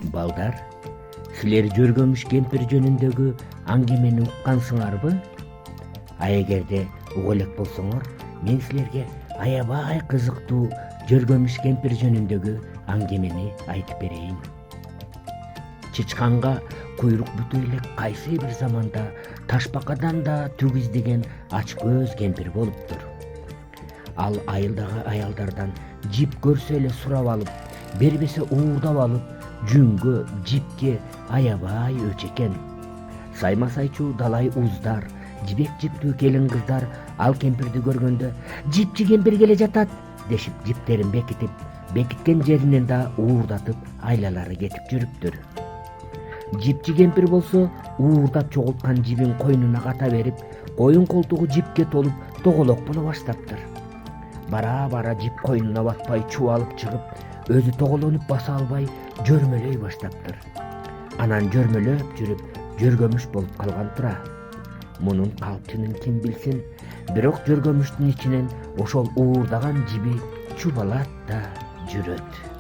Балдар, силер Жөргөмүш кемпир жөнүндөгү аңгемени уккансыңарбы? А эгерде уга элек болсоңор, мен силерге аябай кызыктуу Жөргөмүш кемпир жөнүндөгү аңгемени айтып берейин. Чычканга куйрук бүтө элек кайсы бир заманда ташбакадан да түк издеген ачкөз кемпир болуптур. Ал айылдагы аялдардан жип көрсө эле сурап алып, бербесе уурдап алып, жүнгө, жипке аябай өч экен. Сайма сайчу далай уздар, жибек жиптүү келин кыздар ал кемпирди көргөндө «Жипчи кемпир келе жатат» дешип жиптерин бекитип, бекиткен жеринен да уурдатып айлалары кетип жүрүптүр. Жипчи кемпир болсо уурдап чогулткан жибин койнуна ката берип, коюн колтугу жипке толуп тоголок боло баштаптыр. Бара-бара жип койнуна батпай чубалып чыгып, өзү тоголонуп баса албай жөрмөлөй баштаптыр. Анан жөрмөлөп жүрүп, жөргөмүш болуп калган тура. Мунун калчынын ким билсин, бирок жөргөмүштүн ичинен ошол уурдаган жиби чубалат да жүрөт.